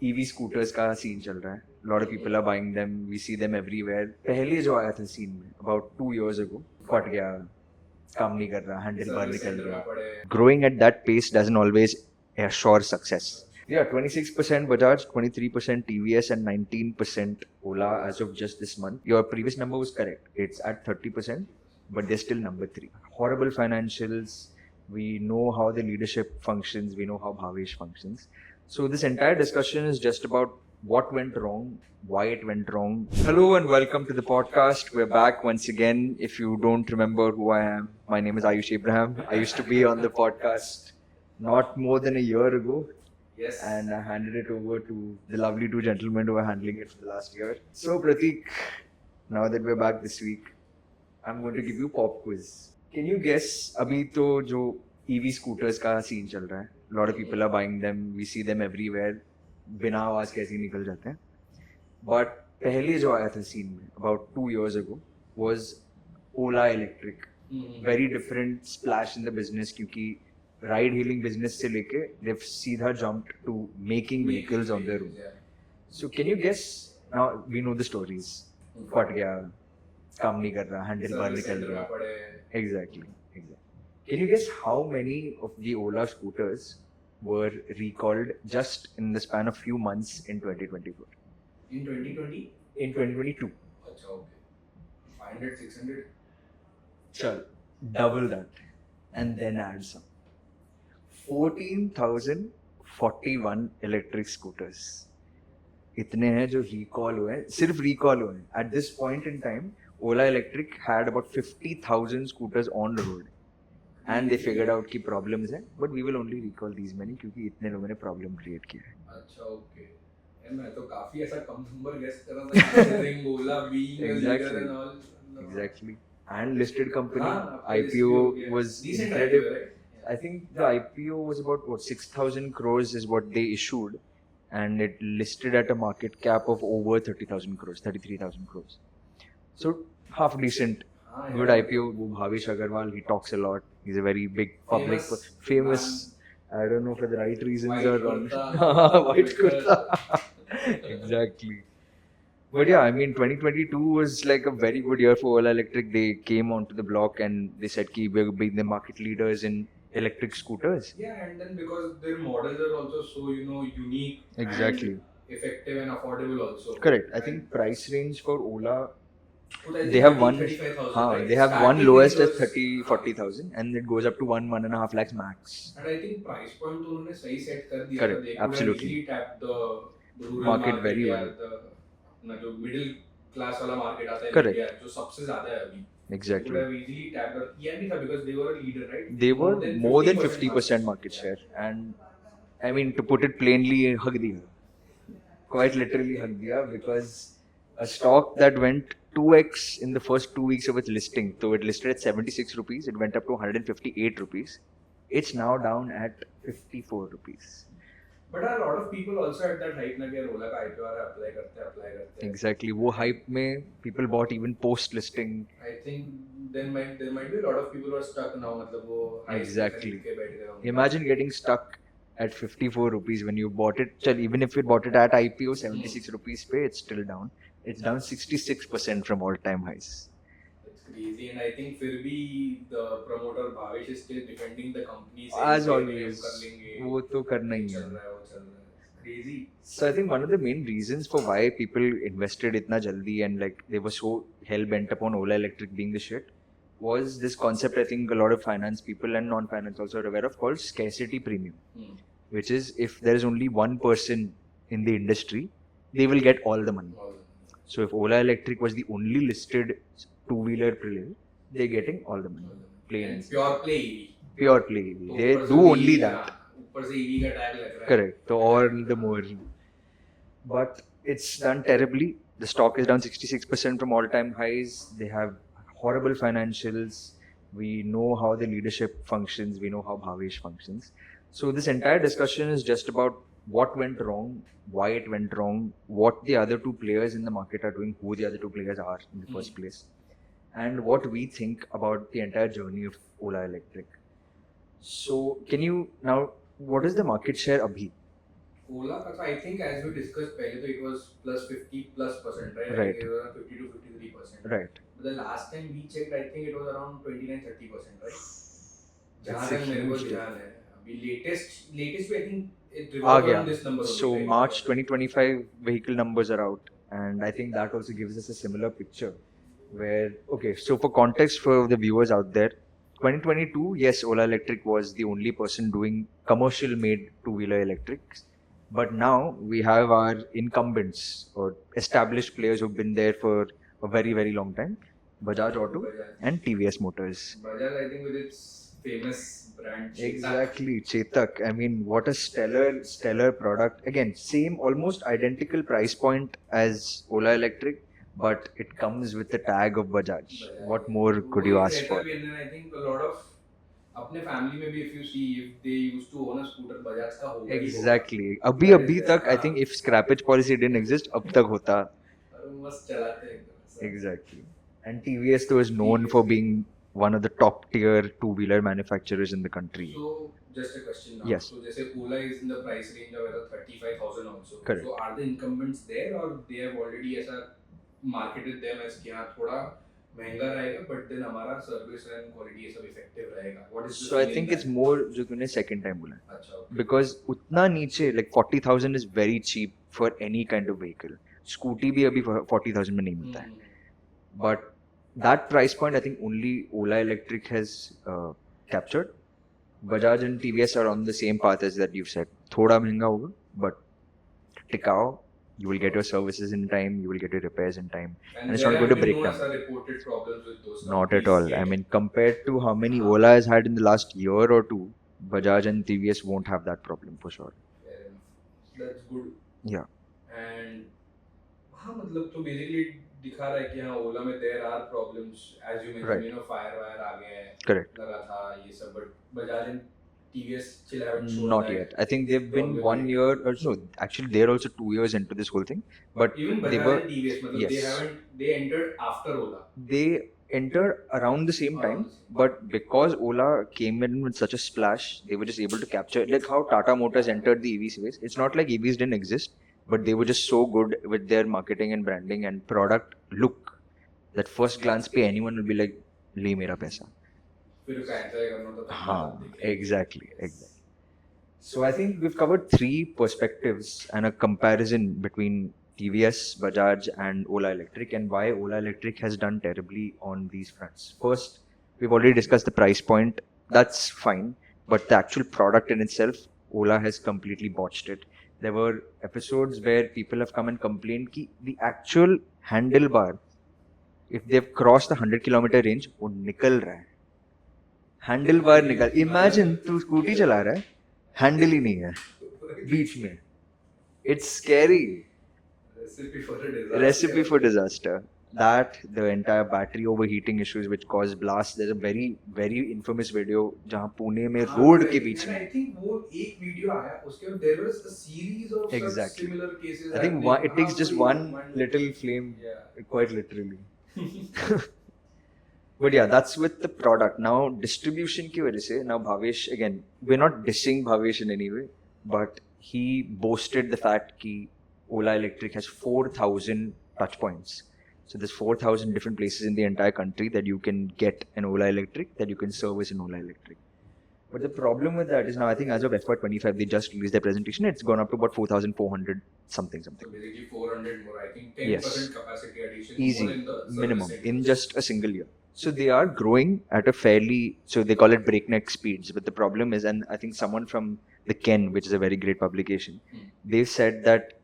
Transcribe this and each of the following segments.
EV scooters का scene चल रहा है. Lot of people are buying them. We see them everywhere. पहले जो आया था सीन में about 2 years ago, फट गया, काम नहीं कर रहा, हैंडल बार निकल गया. Growing at that pace doesn't always assure success. Yeah, 26% Bajaj, 23% TVS, and 19% Ola as of just this month. Your previous number was correct. It's at 30%, but they're still number 3. Horrible financials. We know how the leadership functions. We know how Bhavesh functions. So this entire discussion is just about what went wrong, why it went wrong. Hello and welcome to the podcast. We're back once again. If you don't remember who I am, my name is Ayush Abraham. I used to be on the podcast not more than a year ago. Yes. And I handed it over to the lovely two gentlemen who are handling it for the last year. So Pratik, now that we're back this week, I'm going to give you pop quiz. Can you guess? अभी तो जो EV scooters का scene चल रहा है. Lot of people are buying them. We see them everywhere. बिना आवाज के ऐसे ही निकल जाते हैं. But पहले जो आया था सीन में about 2 years ago was Ola Electric. Very different splash in the business क्योंकि राइड healing business से लेके they've सीधा jumped to making vehicles on their own. So can you guess? Now we know the stories. फट गया, काम नहीं कर रहा, हैंडल बार निकल रहा. Exactly. Can you guess how many of the Ola scooters were recalled just in the span of few months in 2024? In 2020? In 2022. अच्छा, okay. 500, 600? Chal, double that and then add some. 14,041 electric scooters. इतने हैं जो recall हुए हैं, सिर्फ recall हुए हैं. At this point in time, Ola Electric had about 50,000 scooters on the road. And they figured out कि problems हैं, but we will only recall these many क्योंकि इतने लोगों ने problem create किया है. अच्छा, okay. मैं तो काफी ऐसा कम नंबर गेस कर रहा था considering Ola being a leader and all. Exactly. And listed company. हाँ, IPO yeah. was Decent incredible. IPO, right? I think the IPO was about 6,000 crores is what they issued, and it listed at a market cap of over 30,000 crores, 33,000 crores. So half decent. Good IPO. Bhavesh Agarwal, he talks a lot. He's a very big public, famous. I don't know for the right reasons or wrong. White kurta. Exactly. But yeah, I mean, 2022 was like a very good year for Ola Electric. They came onto the block and they said कि we're being the market leaders in electric scooters. Yeah, and then because their models are also so unique. Exactly. And effective and affordable also. Correct. I think price range for Ola. They They have one. 35,000. Right? They have Starting one lowest at was- 40,000, and it goes up to 1.5 lakhs max. And I think price point तो उन्होंने सही set कर दिया Correct, था. They absolutely. could have easily tapped the rural Market very या well. अपना जो middle class वाला market आता है Correct. India, जो सबसे ज़्यादा है अभी. Exactly. Could have easily tapped और किया नहीं था because they were a leader, right? They were more than 50% market share, and I mean, to put it plainly, hug diya. Quite literally hug diya, because a stock that went 2x in the first 2 weeks of its listing, so it listed at 76 rupees, it went up to 158 rupees. It's now down at 54 rupees. But a lot of people also at that hype ना कि यार Ola का IPO आ रहा है, apply करते हैं. Exactly. वो hype में people bought even post listing. I think there might be a lot of people who are stuck now. मतलब वो hype Exactly. में खरीद के बैठ गए होंगे. Imagine getting stuck at 54 rupees when you bought it. Even if you bought it at IPO 76 rupees pe, it's still down. It's down 66% from all-time highs. It's crazy, and I think फिर भी the promoter Bhavesh is still defending the company. As always, वो तो करना ही है. Crazy. So I think one of the main reasons for why people invested itna jaldi and like they were so hell-bent upon Ola Electric being the shit was this concept I think a lot of finance people and non-finance also are aware of, called scarcity premium. Which is if there is only one person in the industry, they will get all the money. So if Ola Electric was the only listed two-wheeler player, they're getting all the money. Plain and simple. Pure play EV. Pure play EV. They do only that. ऊपर से EV का tag लग रहा है. Correct. So all the more. But it's done terribly. The stock is down 66% from all-time highs. They have horrible financials. We know how the leadership functions. We know how Bhavesh functions. So this entire discussion is just about what went wrong, why it went wrong, what the other two players in the market are doing, who the other two players are in the first place, and what we think about the entire journey of Ola Electric. So can you now, what is the market share abhi? Ola का तो I think as we discussed पहले तो it was plus 50+%, right? I Right. think it was around 50 to 53%. Right. But the last time we checked, I think it was around 29-30%, right? जहाँ It's a तक मेरे को huge ध्यान है अभी latest पे I think it uh revolves गया. around this number only, So right? March 2025 vehicle numbers are out, and I think that also gives us a similar picture. Where okay, so for context for the viewers out there, 2022, yes, Ola Electric was the only person doing commercial made two-wheeler electrics, but now we have our incumbents or established players who've been there for a very very long time, Bajaj Auto Bajaj. and TVS Motors. Bajaj, I think with its famous brand Chetak. Exactly, Chetak. I mean, what a stellar product. Again, same, almost identical price point as Ola Electric, but it comes with the tag of Bajaj. What more could you ask for? And then I think a lot of अपने family में भी if you see if they used to own a scooter Bajaj का होगा ही होगा। Exactly. अभी तक I think if scrappage policy didn't exist, अब तक होता. और मस्त चलाते हैं एकदम ऐसा। Exactly. And TVS though is known for being one of the top tier two-wheeler manufacturers in the country. So just a question now. Yes. So जैसे Ola is in the price range of either 35,000 also. Correct. So are the incumbents there or they have already ऐसा marketed them as कि हाँ थोड़ा महंगा रहेगा but then हमारा service and quality ये सब effective रहेगा? What is the So I scene in think it's that? more जो तूने second time बोला. अच्छा okay. Because उतना नीचे like 40,000 is very cheap for any kind of vehicle. Scooty भी अभी 40,000 में नहीं मिलता है. But that price point I think only Ola Electric has captured. Bajaj and TVS are on the same path as that you've said. थोड़ा महंगा होगा but टिकाऊ. You will get your services in time. You will get your repairs in time. And it's not going to break down. Reported problems with those Not at companies all. yet. I mean, compared to how many Ola has had in the last year or two, Bajaj and TVS won't have that problem for sure. Fair enough. That's good. Yeah. And हाँ मतलब तो basically दिखा रहा है कि हाँ ओला में there are problems as you mentioned, Right. you know fire wire आ गया है Correct. लगा था ये सब but Bajaj and TVS still haven't shown Not that yet. I think they've been problem 1 yet. year or so. Actually, they're also 2 years into this whole thing. But even they Bajaj were and TVS मतलब yes. they entered after Ola. They entered around the same time. But because Ola came in with such a splash, they were just able to capture like how Tata Motors entered the EV space. It's not like EVs didn't exist, but they were just so good with their marketing and branding and product look that first glance पे anyone will be like, ले मेरा पैसा. फिर cancel करना था हाँ, exactly. So I think we've covered three perspectives and a comparison between TVS, Bajaj and Ola Electric and why Ola Electric has done terribly on these fronts. First, we've already discussed the price point. That's fine. But the actual product in itself, Ola has completely botched it. There were episodes where people have come and complained that the actual handlebar, if they've crossed the 100-kilometer range, वो निकल रहा है. Handlebar निकल. Imagine तू scooty चला रहा है, handle ही नहीं है बीच में. It's scary. Recipe for disaster. That the entire battery overheating issues which cause blasts. There's a very very infamous video जहाँ पुणे में रोड के बीच में. I think वो एक वीडियो आया उसके बाद there was a series of such Exactly. similar cases. I think it takes just one little flame, quite literally. But yeah, that's with the product. Now distribution की वजह से, now Bhavesh, again, we're not dissing Bhavesh in any way, but he boasted the fact कि Ola Electric has 4,000 touch points. So there's 4,000 different places in the entire country that you can get an Ola Electric, that you can service an Ola Electric. But the problem with that is now, I think as of FY25, they just released their presentation. It's gone up to about 4,400 something. So basically 400 more. I think 10% Yes. capacity addition. Easy, more in the service minimum, centers. in just a single year. So they are growing at a fairly, so they call it breakneck speeds. But the problem is, and I think someone from the Ken, which is a very great publication, they've said that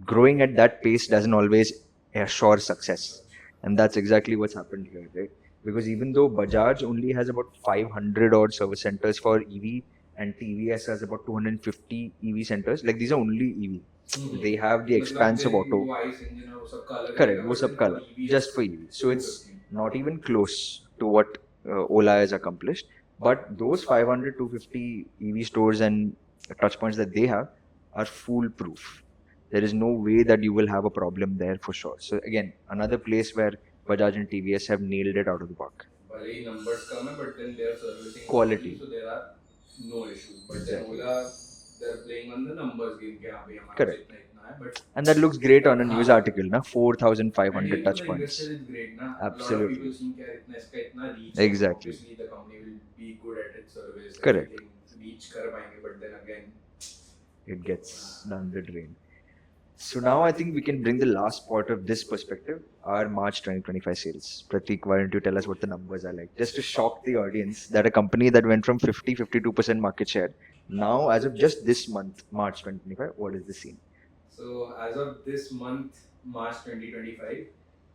growing at that pace doesn't always assure success. And that's exactly what's happened here, right? Because even though Bajaj only has about 500 odd service centers for EV and TVS has about 250 EV centers, like these are only EV. They have the expanse of auto. Correct, वो सब का अलग, just for EV. So it's not even close to what Ola has accomplished. But those 500 to 250 EV stores and touch points that they have are foolproof. There is no way that you will have a problem there for sure. So again, another place where Bajaj and TVS have nailed it out of the park. Numbers come, but then they are servicing Quality. so there are no issues. But Exactly. then Ola, they're playing on the numbers game कि हाँ भाई हमारा Correct. जितना इतना है, but And that looks great on a news हाँ. article, na? and 4,500 even touch for the points. investor it's great ना. A lot of Absolutely. people seeing कि यार इतना इसका इतना reach Exactly. obviously the company will be good at its service, Correct. everything reach कर पाएंगे, but then again It gets down the drain. So now I think we can bring the last part of this perspective, our March 2025 sales. Pratik, why don't you tell us what the numbers are like? Just to shock the audience that a company that went from 52% market share, now as of just this month, March 2025, what is the scene? So as of this month, March 2025,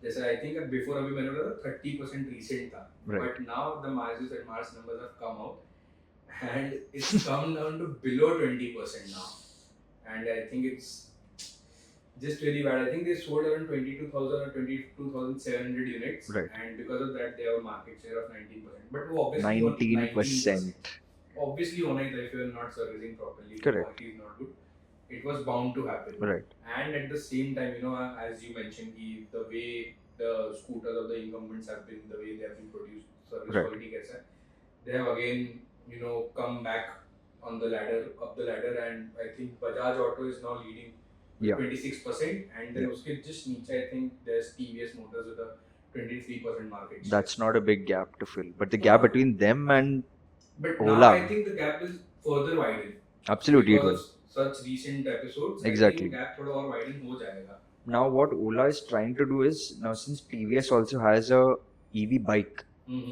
जैसे I think before अभी मैंने बोला 30% recent था, Right. but now the March and March numbers have come out, and it's come down to below 20% now, and I think it's just really bad. I think they sold around 22,000 or 22,700 units, Right. and because of that they have a market share of 19%. But वो obviously 19%. obviously होना ही था if you are not servicing properly. Correct. Quality is not good. It was bound to happen. Right. And at the same time, you know, as you mentioned, the way the scooters of the incumbents have been, the way they have been produced, service Right. quality कैसा है, they have again, you know, come back on the ladder, up the ladder, and I think Bajaj Auto is now leading with Yeah. 26%, and then Yeah. उसके just नीचे I think there's TVS Motors with a 23% market share. That's not a big gap to fill. But the gap between them and But Ola. now I think the gap is further widened. absolutely it Because will. of such recent episodes, Exactly. I think gap थोड़ा और widen हो जाएगा. Now what Ola is trying to do is, now since TVS also has a EV bike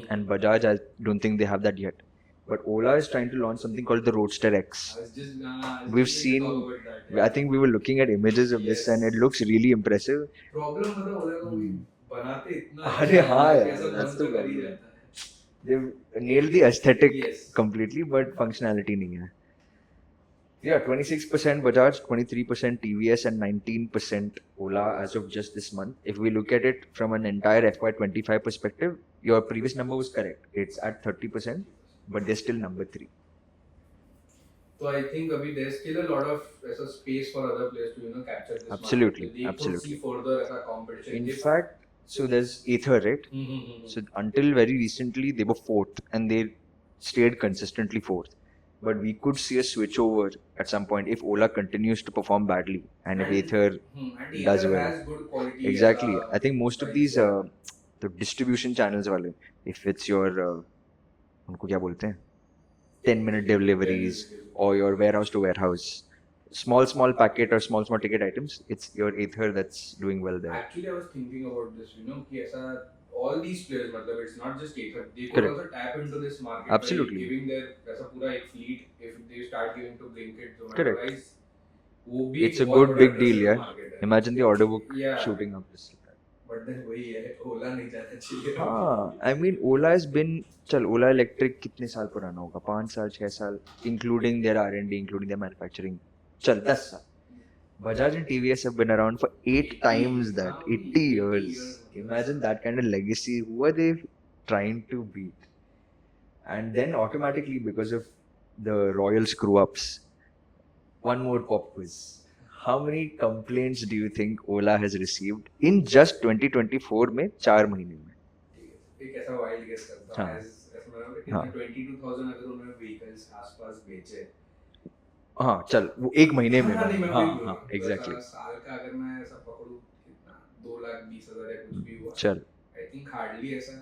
and Bajaj, I don't think they have that yet. But Ola is trying to launch something called the Roadster X. I was just We've just seen- talk about that, I think we were looking at images of this Yes. and it looks really impressive. Problem पता ओला का Hmm. बनाते इतना अरे हाँ यार, कैसा that's बंद the कर ही problem. जाता है. They've nailed the aesthetic Yes. completely, but functionality नहीं है. Yeah, 26% Bajaj, 23% TVS, and 19% Ola as of just this month. If we look at it from an entire FY25 perspective, your previous number was correct. It's at 30%, but they're still number 3. So I think अभी there's still a lot of ऐसा space for other players to capture this Absolutely, market. They absolutely. could see further ऐसा competition. In If- fact, so there's Ather, right? So until very recently, they were 4th and they stayed consistently 4th. But we could see a switch over at some point if Ola continues to perform badly and if And- Ather and does Ather well. has good quality. Exactly. ऐसा I think most of these the distribution channels wale, if it's your उनको क्या बोलते हैं 10-minute deliveries or your warehouse to warehouse, small packet or small ticket items, it's your Ather that's doing well there. Actually, I was thinking about this, कि ऐसा all these players, मतलब it's not just Ather, they could Correct. also tap into this market Absolutely. by giving their ऐसा पूरा एक fleet, if they start giving to Blinkit, Zomato Correct. guys, वो भी It's a बहुत good बड़ा big deal, addressable yeah. market है. Imagine the order book Yeah. shooting up just like that. But then वही है, ओला नहीं जाना चाहिए. हाँ, I mean Ola has been, चल Ola Electric कितने साल पुराना होगा, 5 साल 6 साल, including their R&D, including their manufacturing, चल 10 साल. Bajaj and TVS have been around for 8 times that, 80 years. Imagine that kind of legacy. Who are they trying to beat? And then automatically, because of the royal screw-ups, one more pop quiz. How many complaints do you think Ola has received in just 2024 में 4 महीने में? एक ऐसा wild guess करता हूँ, हाँ. ऐसा मैंने हाँ. 22,000 अगर उन्होंने vehicles आसपास बेचे, हाँ चल वो 1 महीने में नहीं, मैं हाँ वही बोल रहा हाँ हूँ. एग्जैक्टली तो साल का अगर मैं ऐसा पकड़ूं कितना 2,20,000 या कुछ भी हुआ, चल I think hardly ऐसा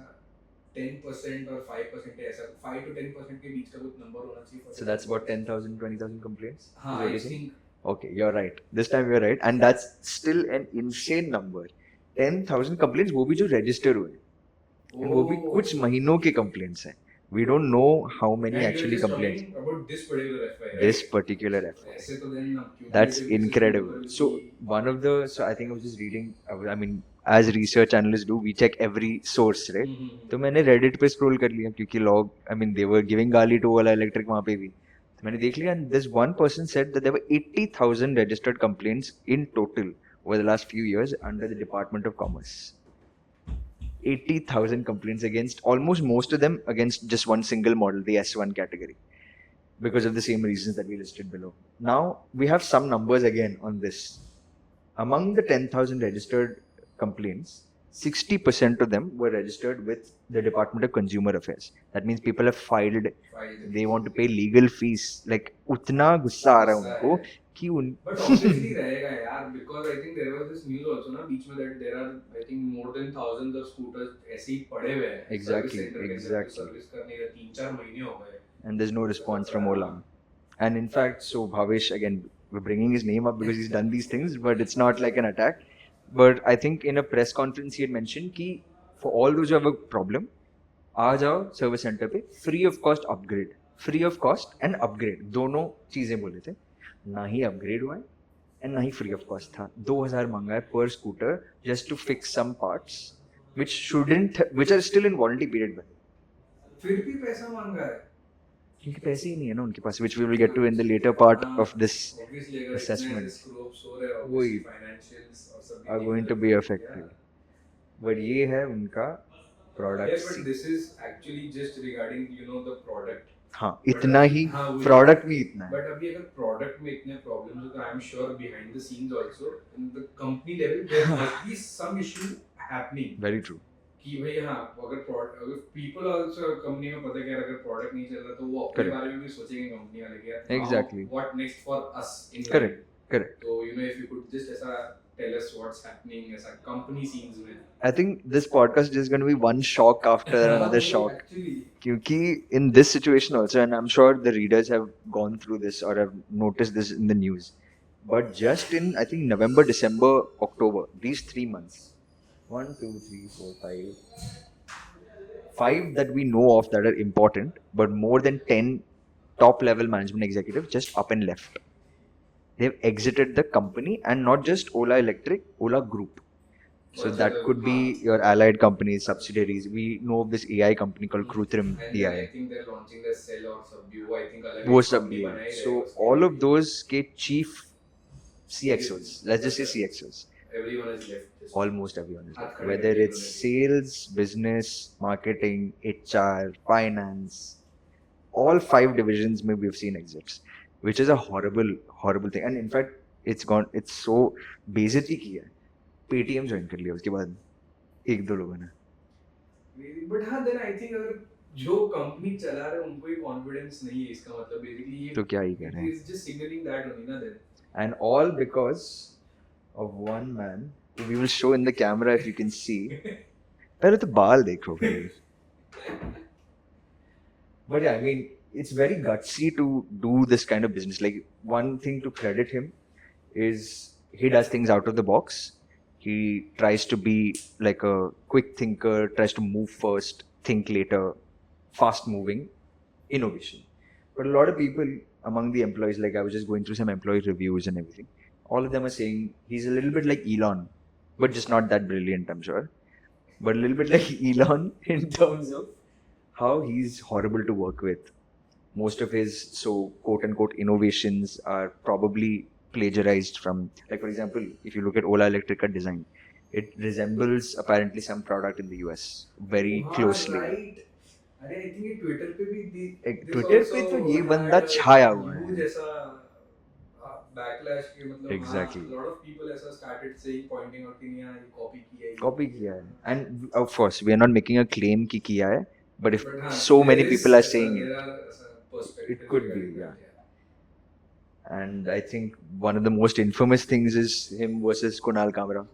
10% or 5% है, ऐसा 5 to 10% के बीच का कुछ नंबर होना चाहिए. so that's about 10,000 20,000 complaints. हाँ, is what I you're saying? think Okay, you're right. This time you're right, and that's still an insane number. 10,000 complaints, वो भी जो register हुए, and वो भी कुछ महीनों के complaints हैं. We don't know how many And you're actually just complaints. talking about this particular FI, right? This particular FI. ऐसे तो then That's cumulative incredible. number will So be- one of the, so I think I was just reading. I mean, as research analysts do, we check every source, right? तो मैंने Reddit पे scroll कर लिया क्योंकि log, I mean, they were giving गाली to Ola Electric वहाँ पे भी. तो मैंने देख लिया and this one person said that there were 80,000 registered complaints in total over the last few years under the Department of Commerce. 80,000 complaints against almost most of them against just one single model, the S1 category, because of the same reasons that we listed below. Now we have some numbers again on this. Among the 10,000 registered complaints, 60% of them were registered with the Department of Consumer Affairs. That means people have filed, they want to pay legal fees. Like उतना गुस्सा आ रहा है उनको कि उन But obviously रहेगा यार, because I think there was this news also ना बीच में that there are I think more than thousands of scooters ऐसे ही पड़े हुए हैं Exactly, service center के अंदर, exactly. सर्विस करने का 3-4 महीने हो गए. And there's no response from Ola. And in fact, so Bhavesh, again, we're bringing his name up because he's done these things, but it's not like an attack. But I think in a press conference he had mentioned कि for all those who have a problem, आ जाओ service centre पे, free of cost upgrade, free of cost and upgrade, दोनों चीज़ें बोले थे. ना ही upgrade हुआ है एंड ना ही फ्री ऑफ कॉस्ट था. 2000 मांगा है पर scooter just to fix some parts which are still in warranty period में. फिर भी पैसा मांगा है. क्योंकि पैसे ही नहीं है ना उनके पास, which we will get to in the later part of this Obviously अगर assessment. इतने screw ups हो रहे हैं, वही. obviously financials और सब are going to be affected. But ये है उनका product. Yes, but this is actually just regarding the product. हाँ, इतना ही हाँ, वही. product भी इतना है. But अभी अगर product में इतने problems हो तो I'm sure behind the scenes also in the company level there must be some issue happening. Very true. कि भाई हाँ अगर people also कंपनी में पता क्या अगर product नहीं चल रहा तो वो अपने Correct. बारे में भी सोचेंगे कंपनी वाले कि यार Exactly. what next for us in life. Correct. Correct. So if you could just ऐसा tell us what's happening ऐसा company scenes में. I think this podcast is going to be one shock after another shock. Actually. क्योंकि in this situation also, and I'm sure the readers have gone through this or have noticed this in the news, but just in I think November, December, October, these 3 months, 1, 2, 3, 4, 5 that we know of that are important, but more than 10 top level management executives just up and left. They've exited the company, and not just Ola Electric, Ola Group. So that could be your allied companies, subsidiaries. We know of this AI company called Krutrim And then I AI. think they're launching their Cell or Subview. I think अलग वो एक सब company भी बनाई है. है So उसके all लिए. of those के chief CXOs, let's just say CXOs, Everyone is left. Just almost everyone is हाथ left. खड़े Whether करके it's उन्होंने. sales, business, marketing, HR, finance, all 5 divisions में we've seen exits, which is a horrible, horrible thing. And in fact, it's so बेइज्जती की है. Paytm join कर लिया उसके बाद 1-2 लोगों ने. But हाँ then I think अगर जो कंपनी चला रहे हैं उनको ही कॉन्फिडेंस नहीं है इसका मतलब बेसिकली ये तो क्या ही कह रहे हैं. It's just signaling that only ना then. And all because of one man who we will show in the camera if you can see. पहले तो बाल देखो भाई. But yeah, I mean, it's very gutsy to do this kind of business. Like, one thing to credit him is he does things out of the box. He tries to be like a quick thinker, tries to move first, think later, fast moving, innovation. But a lot of people among the employees, like I was just going through some employee reviews and everything, all of them are saying he's a little bit like Elon, but just not that brilliant, I'm sure. But a little bit like Elon in terms of how he's horrible to work with. Most of his quote unquote innovations are probably plagiarized from, like for example, if you look at Ola Electrica design, it resembles apparently some product in the US very हाँ, closely. right. अरे I think ये Twitter पे भी this Twitter पे also तो ये had बंदा a छाया हुआ है. huge ऐसा backlash के मतलब Exactly. हाँ, a lot of people ऐसा started saying pointing out कि नहीं हाँ ये copy किया है. Copy किया है. And of course, we are not making a claim कि किया है, but if But हाँ, so there many is people are ऐसा- saying there it, are ऐसा perspectives It could be, regarding yeah. that, and I think one of the most infamous things is him versus Kunal Kamra.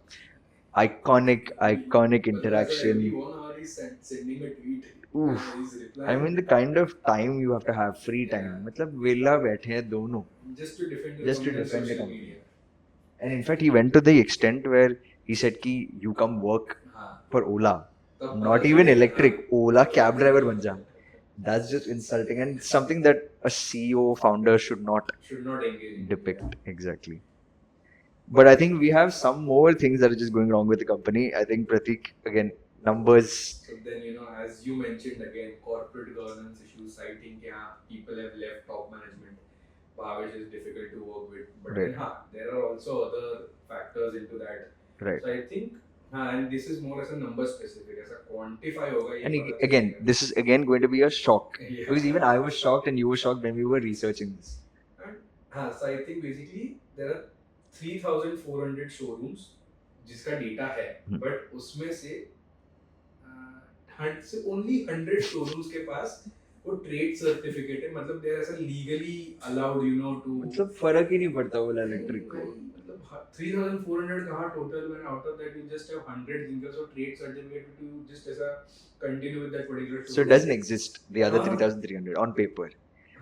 Iconic But interaction. every 1 hour he's sending a tweet. Oof. He's replying. I mean the kind of time you have to have, free time. Yeah. मतलब वेला बैठे हैं दोनों. just to defend the Just to company on defend the social company. media. And in fact, he went to the extent where he said कि you come work हाँ. for Ola, तब not पता even चलेगा. electric. Ola cab driver बन जा. That's just insulting and something that a CEO founder should not Should not engage in. depict. Exactly. But I think we have some more things that are just going wrong with the company. I think Pratik, again, numbers. So then, as you mentioned again, corporate governance issues, citing कि हाँ, people have left top management. Bhavesh is difficult to work with. But Right. then, there are also other factors into that. Right. So I think, and this is more as a number specific, as a quantify होगा. ये And पता again, चलेगा. this is again going to be a shock. Yeah. Because even I was shocked and you were shocked when we were researching this. And, so I think basically there are 3,400 showrooms जिसका data है, हम्म। But उसमें से only 100 showrooms के पास वो trade certificate है, मतलब they are ऐसा legally allowed you know to, मतलब फर्क ही नहीं पड़ता ओला इलेक्ट्रिक को. मतलब 3400 कहाँ total, when out of that you just have 100 जिनका so trade certificate to just ऐसा continue with that particular So it doesn't exist, the other हाँ. 3,300 on paper.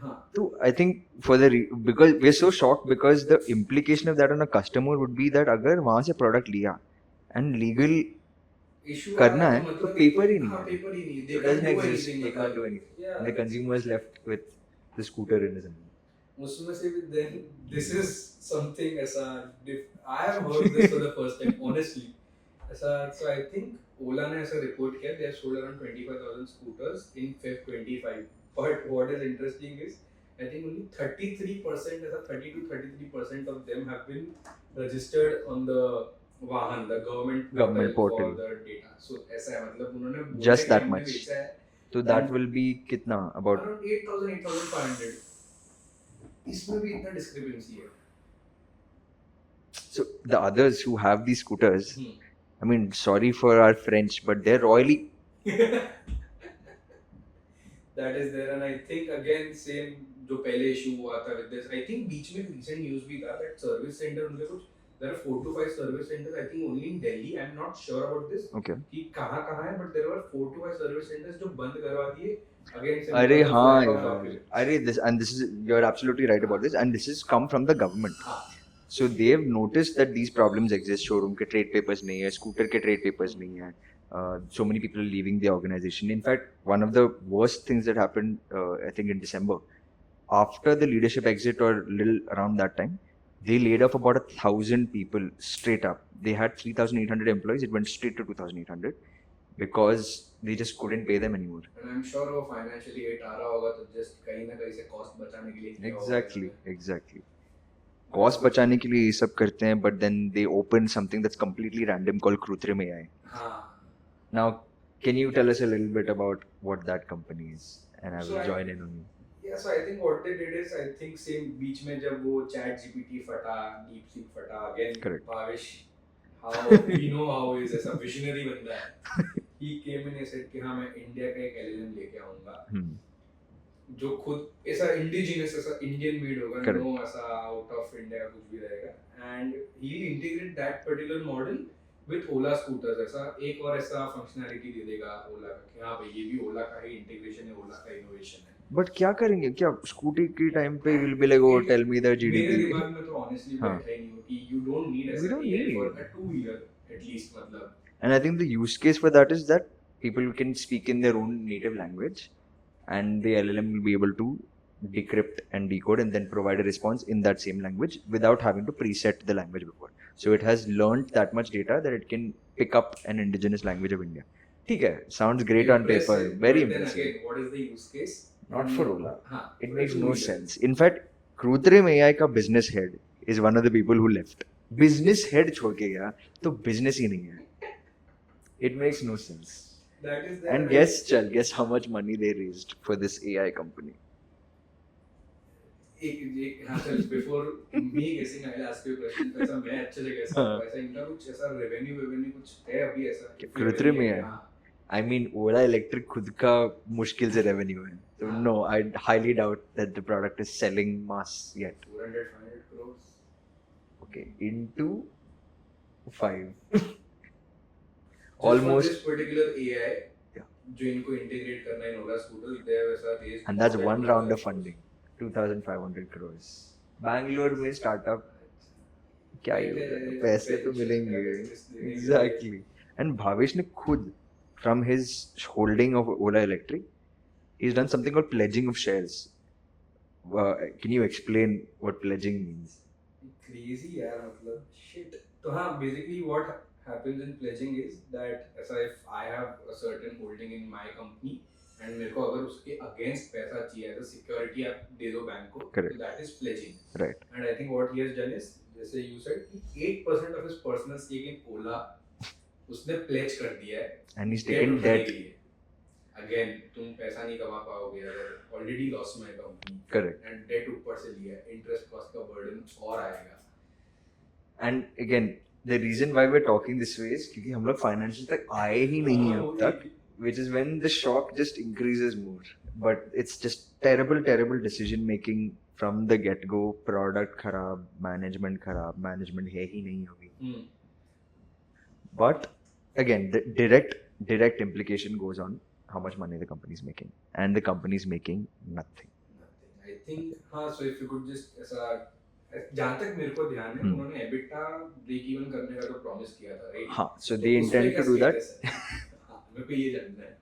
हाँ. So I think for the because we're so shocked because the implication of that on a customer would be that अगर वहाँ से product लिया and legal issue करना है मतलब तो पेपर ही नहीं हाँ है. पेपर ही नहीं, So they it can't doesn't do exist. anything, They can't do anything. Yeah. And the consumer is left with the scooter in his hand. उसमें से भी then this is something ऐसा I have heard this for the first time honestly ऐसा. So I think Ola ने ऐसा report किया they have sold around 25,000 scooters in Feb 25, but what is interesting is I think only 33% ऐसा 30 to 33% of them have been registered on the वाहन, the government portal for the data. So ऐसा है, मतलब उन्होंने बोला Just कि that हमने much. बेचा है So that will be कितना about around 8,000 8,500. इसमें भी इतना discrepancy है. so the others who have these scooters. Hmm. I mean, sorry for our French, but they're royally. That is there, and I think again same जो पहले issue हुआ था with this. I think बीच में recent news भी था that service center उनके कुछ there are 4 to 5 service centers I think only in Delhi. I'm not sure about this. Okay. कि कहाँ है, but there were 4 to 5 service centers जो बंद करवा दिए. Again, अरे हाँ यार, अरे this is you're absolutely right about this, and this has come from the government. So they have noticed that these problems exist. Showroom के trade papers नहीं है, scooter के trade papers नहीं है. So many people are leaving the organization. In fact, one of the worst things that happened, I think in December, after the leadership exit or little around that time, they laid off about 1,000 people straight up. They had 3,800 employees. It went straight to 2,800 because they just couldn't pay them anymore. And I'm sure वो financially hit आ रहा होगा, तो just कहीं ना कहीं से cost बचाने के लिए किया होगा. Exactly. Cost बचाने के लिए ये सब करते हैं, but then they open something that's completely random called Krutrim AI. हाँ. Now, can you tell us a little bit about what that company is? And I will So join in on you. Yeah, so I think what they did is I think same बीच में जब वो Chat GPT फटा, DeepSeek फटा, again Correct. Bhavesh, how we know how he is ऐसा visionary बंदा है. He came in and said कि हाँ मैं इंडिया का एक LLM लेके आऊँगा. जो खुद ऐसा इंडिजिनस ऐसा इंडियन मेड होगा, नो ऐसा आउट ऑफ इंडिया कुछ भी रहेगा, and he integrate that particular model with Ola scooters. ऐसा एक और ऐसा फंक्शनैलिटी दे देगा ओला का कि हाँ भाई ये भी ओला का ही इंटीग्रेशन है, ओला का इनोवेशन है. बट क्या करेंगे, क्या स्कूटी के टाइम पे will be like oh tell me the GDP. मेरे दिमाग में तो ऑनेस्टली बैठा ही नहीं हो कि यू डोंट नीड ऐसा AI for a two wheeler at least, मतलब. And I think the use case for that is that people can speak in their own native language and the LLM will be able to decrypt and decode and then provide a response in that same language without having to preset the language before. So it has learned that much data that it can pick up an indigenous language of India. ठीक है, sounds great on paper, very impressive. Again, what is the use case? Not for Ola. हाँ, It makes no sense. In fact, Krutrim AI का business head is one of the people who left. Business head छोड़ के गया तो business ही नहीं है. It makes no sense. That is And guess how much money they raised for this AI company. हाँ चल, before me guessing I'll ask you a question. ऐसा मैं अच्छे से guess करूँ, ऐसा इनका कुछ ऐसा revenue कुछ है अभी ऐसा? कृत्रिम में है. I mean, Ola Electric खुद का मुश्किल से revenue है. So no, I highly doubt that the product is selling mass yet. 400-500 crores. Okay, into 5. Almost this particular AI, जो इनको integrate करना है in Ola scooter, they have ऐसा raised. And that's one round of funding, 2,500 crores. Bangalore में startup क्या ही होगा, पैसे तो मिलेंगे. Exactly. And भावेश ने खुद from his holding of Ola Electric, he's done something called pledging of shares. Can you explain what pledging means? Crazy यार, मतलब shit. तो हाँ, basically what happens in pledging is that ऐसा if I have a certain holding in my company and मेरे को अगर उसके against पैसा चाहिए तो security आप दे दो बैंक को, Correct. so that is pledging. Right. And I think what he has done is, जैसे you said, 8% of his personal stake in Ola उसने pledge कर दिया है. And he's taken debt. Again, तुम पैसा नहीं कमा पाओगे अगर already loss में है company. Correct. And debt ऊपर से लिया है, interest cost का burden और आएगा. And again, the reason why we're talking this way is क्योंकि हम लोग financial तक आए ही नहीं हैं अब तक, which is when the shock just increases more. But it's just terrible decision making from the get go. Product खराब, management है ही नहीं अभी. But again, the direct implication goes on how much money the company is making, and the company is making nothing. I think हाँ, so if you could just ऐसा जहाँ तक मेरे को ध्यान है उन्होंने EBITDA ब्रेक इवन करने का तो प्रॉमिस किया था, राइट? हाँ, so they intend to do that. हाँ, मेरे को ये जानना है.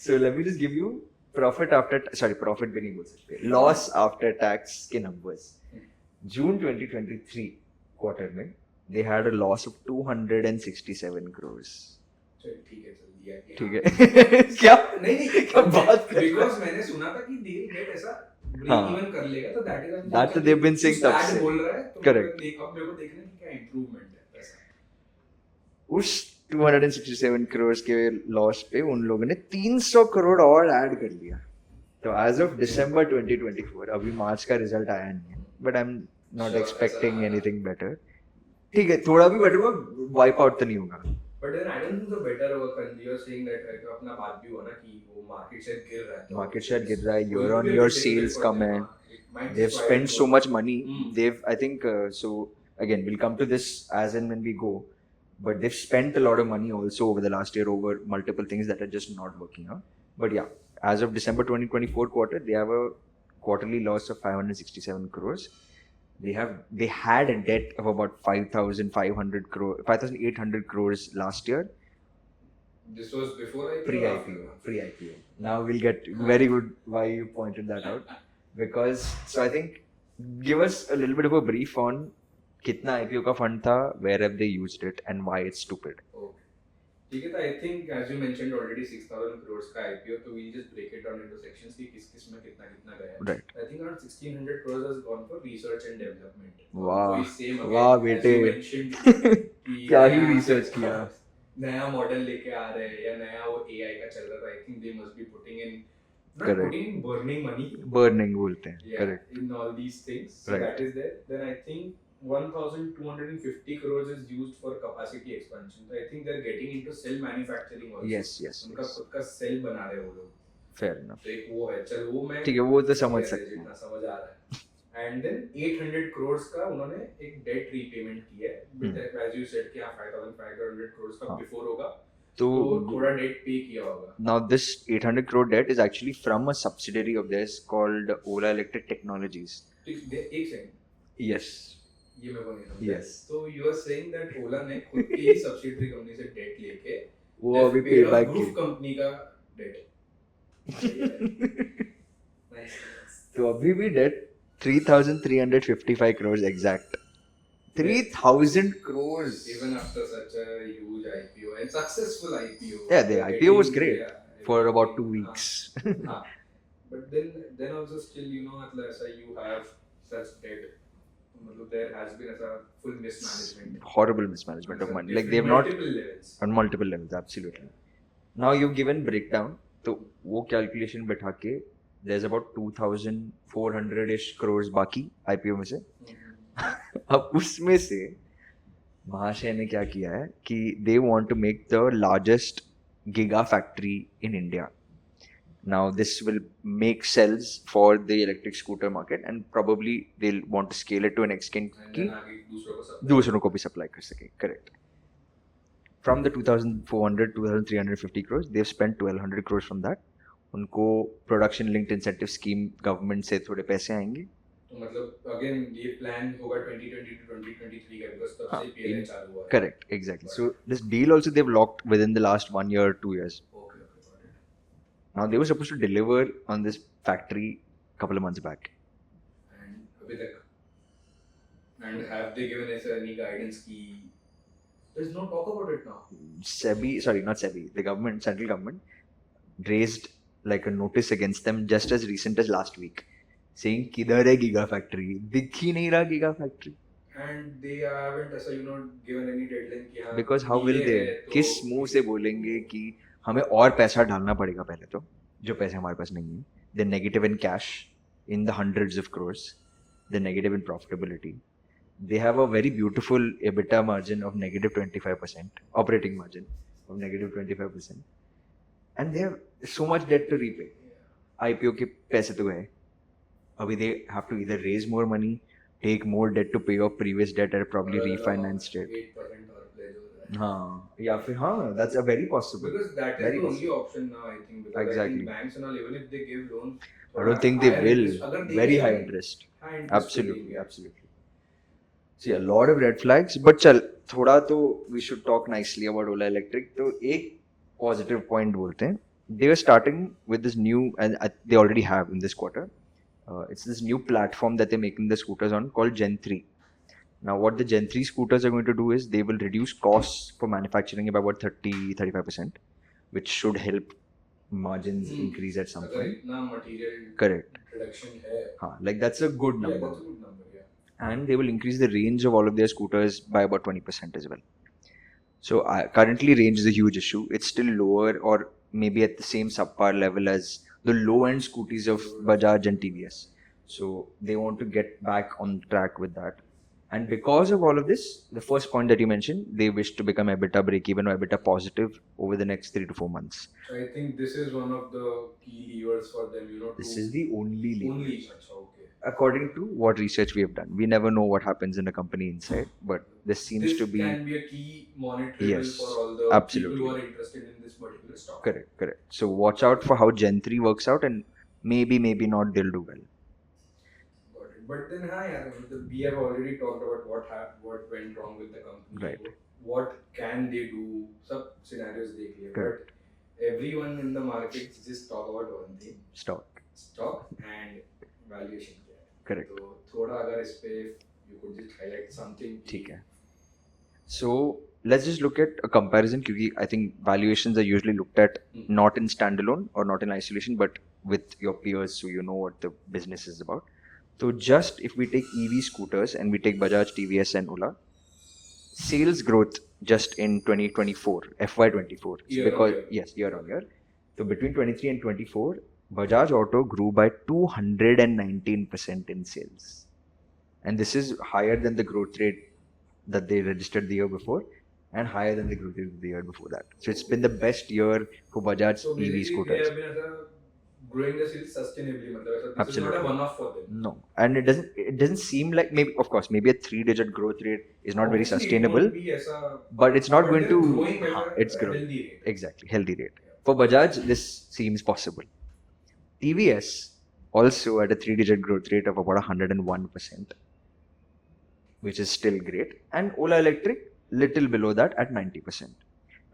So let me just give you profit भी नहीं बोल सकते, loss after tax के numbers. June 2023 quarter में they had a loss of 267 crores. चल ठीक है, चल दिया क्या? ठीक है. क्या नहीं क्या बात कर रहे हो? because मैंने सुना था कि they will get ऐसा ब्रेक हाँ. इवन कर लेगा, तो That they've been saying तब से. बोल रहा है, तो Correct. अब मेरे को देखना है कि क्या इम्प्रूवमेंट है ऐसा. उस 267 करोड़ के लॉस पे उन लोगों ने 300 करोड़ और ऐड कर लिया. तो एज ऑफ दिसंबर 2024, अभी मार्च का रिजल्ट आया नहीं है, but I am not Sure, expecting ऐसा- एनीथिंग बेटर. ठीक है, थोड़ा भी बेटर हुआ, वाइप आउट तो नहीं होगा. But then I don't think the better work, and you're saying that अपना बात भी हुआ ना कि वो market share गिर रहा है, तो Market share गिर रहा है, it year will on be a year bit difficult sales for come them, in. it might They've spoil spent it so for- much money. Mm. They've, I think, so again, we'll come to this as and when we go. But they've spent a lot of money also over the last year over multiple things that are just not working out. But yeah, as of December 2024 quarter, they have a quarterly loss of 567 crores. They had a debt of about 5,800 crores last year. This was before IPO. Pre-IPO. Now we'll get very good why you pointed that out. Because, so I think, give us a little bit of a brief on कितना IPO का fund था, where have they used it, and why it's stupid. Okay. ठीक है, तो I think as you mentioned already 6,000 crores का IPO, तो we'll just break it down into sections कि किस में कितना गया है. Right. I think around 1,600 crores has gone for research and development. वाह, वही same again, वाह as बेटे. you mentioned कि क्या ही नया- research किया. नया मॉडल लेके आ रहे हैं या नया वो AI का चल रहा था. I think they must be putting in Correct. burning money. Burning बोलते हैं. Yeah, Correct. in all these things. So Right. that is there. Then I think 1,250 crores is used for capacity expansion. So I think they're getting into cell manufacturing also. Yes. उनका खुद का cell बना रहे हैं वो लोग. Fair enough. तो एक वो है, चल वो मैं ठीक है, वो तो समझ सकते हैं. जितना समझ आ रहा है. And then 800 crores का उन्होंने एक debt repayment किया है. But as you said कि हाँ 5,500 crores का हाँ. before होगा. तो तो थोड़ा debt pay किया होगा. now this 800 crore debt is actually from a subsidiary of theirs called Ola Electric Technologies. एक सेकंड, Yes. ये मेरे को नहीं समझ. Yes. तो you are saying that Ola ने खुद की ही subsidiary company से debt लेके वो they've अभी paid paid off back group की. company का debt. Nice. तो अभी भी debt 3,355 crores exact. 3,000 crores. Even after such a huge IPO and successful IPO. Yeah, the IPO was great yeah, for about 2 everything, weeks. हाँ. But then also still मतलब ऐसा you have such debt. मतलब there has been ऐसा full mismanagement. Horrible mismanagement of money. Like they've not multiple levels. on multiple levels, absolutely. Now you've given breakdown, तो वो calculation बैठा के there's about 2,400-ish crores बाकी IPO में से. अब उसमें से महाशय ने क्या किया है कि they want to make the largest giga factory in India. Now this will make cells for the electric scooter market and probably they'll want to scale it to an extent And कि then आगे दूसरों को supply. दूसरों को भी supply कर सके. Correct. From the 2,400, 2,350 crores, they've spent 1,200 crores from that. उनको production linked incentive scheme government से थोड़े पैसे आएंगे. तो मतलब अगेन ये प्लान होगा 2020 to 2023 का बिकॉज़ तब हाँ, से पीएलआई चालू हुआ है. Correct, exactly. So this deal also they've locked within the last 1 year, 2 years. Okay, got it. Now they were supposed to deliver on this factory a couple of months back. And अभी तक and have they given us any guidance कि there's no talk about it now. Not SEBI, the government, central government raised like a notice against them just as recent as last week, saying किधर है giga factory, दिख ही नहीं रहा giga factory. And they haven't ऐसा given any deadline कि हाँ Because how will delay they? है तो किस मुंह से बोलेंगे कि हमें और पैसा डालना पड़ेगा पहले तो, जो पैसे हमारे पास नहीं है. They're negative in cash in the hundreds of crores. They're negative in profitability. they have a very beautiful EBITDA margin of negative 25%, operating margin of negative 25%, and they have so much debt to repay. IPO के पैसे तो गए. Abhi they have to either raise more money, take more debt to pay off previous debt, or probably refinance it. 8% और pledge हो रहा है. हाँ, या फिर हाँ, that's a very possible. Because that is Very the only possible. option now, I think. Because I Exactly. think banks and all, even if they give loans, I don't think they higher will. interest, अगर देंगे Very भी, high interest. high interest पे Absolutely, देंगे. absolutely. See, a lot of red flags, but चल थोड़ा तो we should talk nicely about Ola Electric. तो एक positive point बोलते हैं. They are starting with this new, and they already have in this quarter. It's this new platform that they're making the scooters on called Gen 3. Now, what the Gen 3 scooters are going to do is they will reduce costs for manufacturing by about 30-35%, which should help margins increase at some अगर point. इतना material Correct. reduction है, हाँ, like that's a good yeah, number. that's a good number, yeah. And they will increase the range of all of their scooters by about 20% as well. So currently range is a huge issue. It's still lower or maybe at the same subpar level as the low-end scooties of Bajaj and TVS. So they want to get back on track with that. And because of all of this, the first point that you mentioned, they wish to become EBITDA break-even or EBITDA positive over the next 3 to 4 months. So I think this is one of the key levers for them, you know. This is the only lever. Only, अच्छा, okay. According to what research we have done. We never know what happens in a company inside, but this seems This to be... can be a key monitorable Yes, for all the absolutely. people who are interested in this particular stock. Correct. So watch out for how Gen 3 works out, and maybe not they'll do well. Got it. But then, we have already talked about what went wrong with the company. Right. What can they do? Some scenarios they clear. Correct. But everyone in the market just talk about one thing: stock and valuation. Correct. So, थोड़ा अगर इस पे you could just highlight something. ठीक है. So let's just look at a comparison because I think valuations are usually looked at not in standalone or not in isolation, but with your peers, so you know what the business is about. So just if we take EV scooters and we take Bajaj, TVS and Ola, sales growth just in 2024, FY24. Year on year. So between 23 and 24, Bajaj Auto grew by 219% in sales. And this is higher than the growth rate that they registered the year before and higher than the growth rate of the year before that. So it's been the best year for Bajaj EV scooters. So they have been growing the sales sustainably. This Absolutely. is not a one-off for them. No. And it doesn't seem like, maybe a 3-digit growth rate is not very sustainable. But it's not going to... It's growing. Healthy rate. Exactly. Healthy rate. For Bajaj, this seems possible. TVS also at a 3-digit growth rate of about 101%, which is still great. And Ola Electric, little below that at 90%.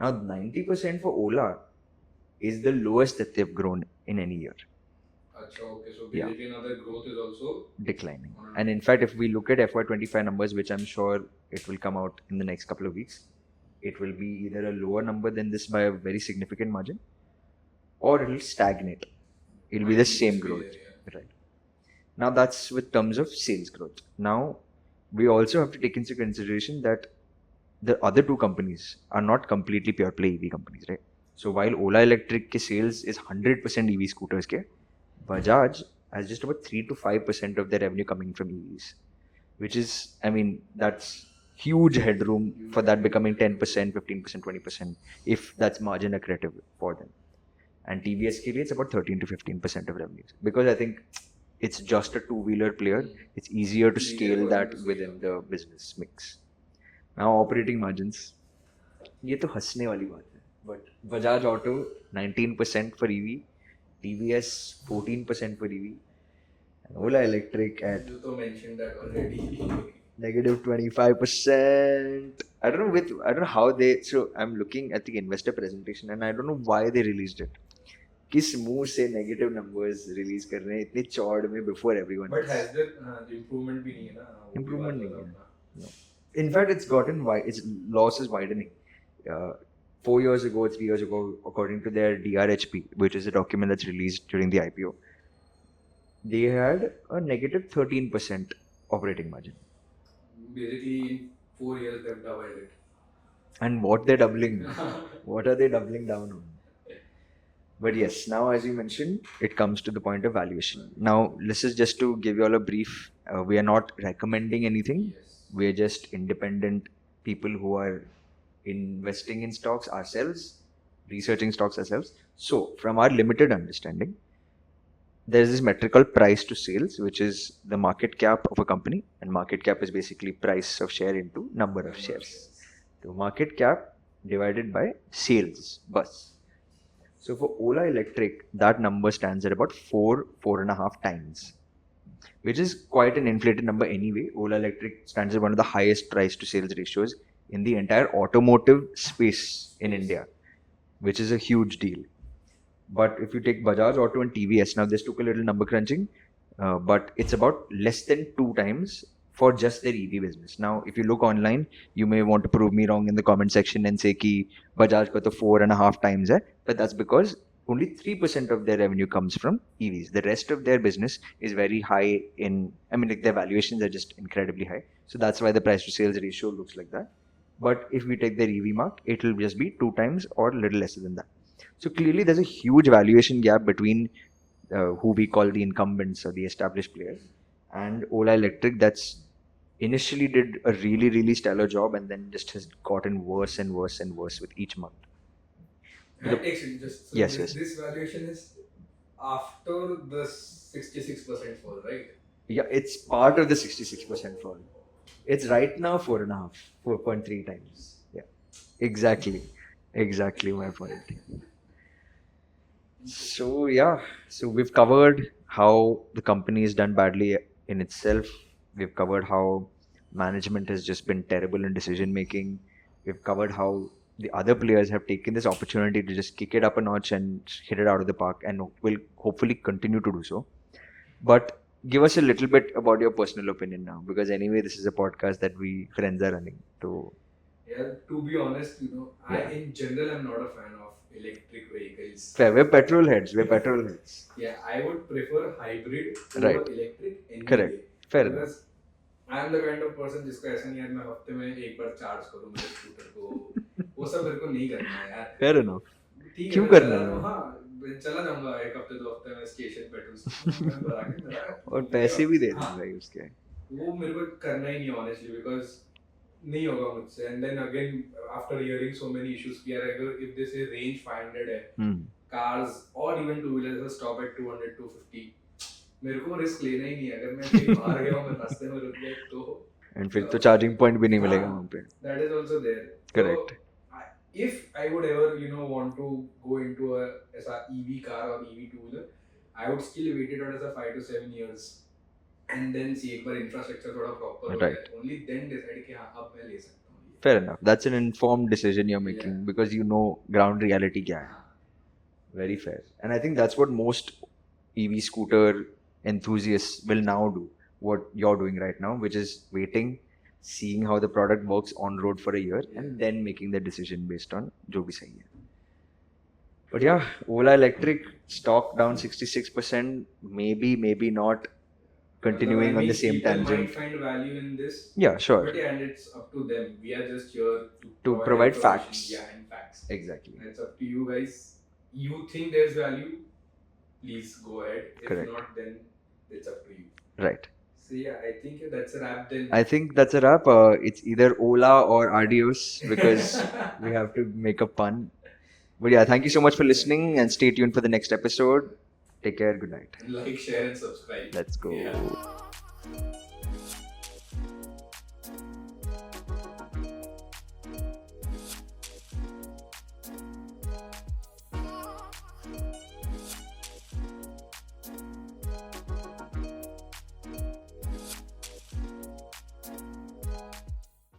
Now 90% for Ola is the lowest that they've grown in any year. Okay, so basically now their growth is also declining. And in fact, if we look at FY25 numbers, which I'm sure it will come out in the next couple of weeks, it will be either a lower number than this by a very significant margin, or it will stagnate. It will be the same growth. Right. Now that's with terms of sales growth. Now we also have to take into consideration that the other two companies are not completely pure play EV companies, right? So while Ola Electric ke sales is 100% EV scooters ke, Bajaj has just about 3 to 5% of their revenue coming from EVs, which is, I mean, that's huge headroom for that becoming 10%, 15%, 20% if that's margin accretive for them. And TVS ke liye it's about 13 to 15% of revenues, because I think it's just a two-wheeler player. It's easier to scale that within the business mix. Now operating margins, ये तो हंसने वाली बात है, but Bajaj Auto 19% for EV, TVS 14% for EV, and Ola Electric at you to mentioned that already. negative 25%. I don't know how they. So I'm looking at the investor presentation and I don't know why they released it. किस मुंह से negative numbers release कर रहे हैं इतने चौड़ में before everyone. But has the improvement भी नहीं है ना? Improvement नहीं है. No. In fact, it's gotten its loss is widening. 4 years ago, 3 years ago, according to their DRHP, which is a document that's released during the IPO, they had a negative 13% operating margin. Basically, in 4 years, they've doubled it. And what they're doubling? What are they doubling down on? But yes, now as you mentioned, it comes to the point of valuation. Now, this is just to give you all a brief. We are not recommending anything. Yes. we're just independent people who are investing in stocks ourselves, researching stocks ourselves. So, from our limited understanding, there's this metric called price to sales, which is the market cap of a company, and market cap is basically price of share into number of shares. So, market cap divided by sales, bus. So, for Ola Electric, that number stands at about 4.5 times, which is quite an inflated number anyway. Ola Electric stands at one of the highest price to sales ratios in the entire automotive space in India, which is a huge deal. But if you take Bajaj Auto and TVS, now this took a little number crunching, but it's about less than 2 times for just their EV business. Now, if you look online, you may want to prove me wrong in the comment section and say ki Bajaj ka to 4.5 times hai, but that's because only 3% of their revenue comes from EVs. The rest of their business is very high like their valuations are just incredibly high. So that's why the price to sales ratio looks like that. But if we take their EV mark, it will just be 2 times or a little lesser than that. So clearly there's a huge valuation gap between who we call the incumbents or the established players and Ola Electric that's initially did a really, really stellar job and then just has gotten worse and worse and worse with each month. Actually, just so Yes, this valuation is after the 66% fall, right? Yeah, it's part of the 66% fall. It's right now 4.5, 4.3 times. Yeah, exactly my point. So yeah, so we've covered how the company is done badly in itself. We've covered how management has just been terrible in decision making. We've covered how the other players have taken this opportunity to just kick it up a notch and hit it out of the park and will hopefully continue to do so. But give us a little bit about your personal opinion now, because anyway, this is a podcast that we friends are running. So Yeah, to be honest, I Yeah. in general am not a fan of electric vehicles. fair, we're petrol heads. Yeah, I would prefer hybrid Right. over electric any Correct. day. Fair enough. Because I am the kind of person जिसको ऐसा नहीं है मैं हफ्ते में एक बार charge करूँ मेरे स्कूटर को, वो सब मेरे को नहीं करना है यार. Fair enough. ठीक क्यों मैं करना चला है? जाऊँ, हाँ चला जाऊँगा एक हफ्ते 2 हफ्ते में स्टेशन पेट्रोल स्टेशन में भरा के मेरा और पैसे भी दे हाँ, दें भाई उसके. वो मेरे को करना ही नहीं ऑनेस्टली बिकॉज नहीं होगा मुझसे. And then again after hearing so many issues कि यार अगर इफ दे से रेंज 500 है, कार्स और even two wheelers stop at 200 250, मेरे को रिस्क लेना ही नहीं है. अगर मैं कहीं बाहर गया हूं मैं रास्ते में रुक गया तो एंड फिर तो चार्जिंग पॉइंट भी नहीं मिलेगा वहाँ पे. That is also there. Correct. If I would ever want to go into a ऐसा EV car or EV two wheeler, I would still wait it out as a 5 to 7 years and then see एक बार infrastructure थोड़ा proper हो Right. जाए, only then decide कि हाँ अब मैं ले सकता हूँ ये. Fair enough. That's an informed decision you're making Yeah. because you know ground reality क्या है. हाँ. Very fair. And I think that's what most EV scooter enthusiasts will now do. What you're doing right now, which is waiting, seeing how the product works on road for a year, and then making the decision based on जो भी सही है. But yeah, Ola Electric stock down 66%. Maybe not. Continuing on the same People tangent. might find value in this. Yeah, sure. But yeah, and it's up to them. We are just here To provide information. facts. Yeah, and facts. Exactly. And it's up to you guys. You think there's value? Please go ahead. If Correct. not, then it's up to you. Right. So yeah, I think that's a wrap then. I think that's a wrap. It's either Ola or adios because we have to make a pun. But yeah, thank you so much for listening and stay tuned for the next episode. Take care. Good night. Like, share, and subscribe. Let's go. Yeah.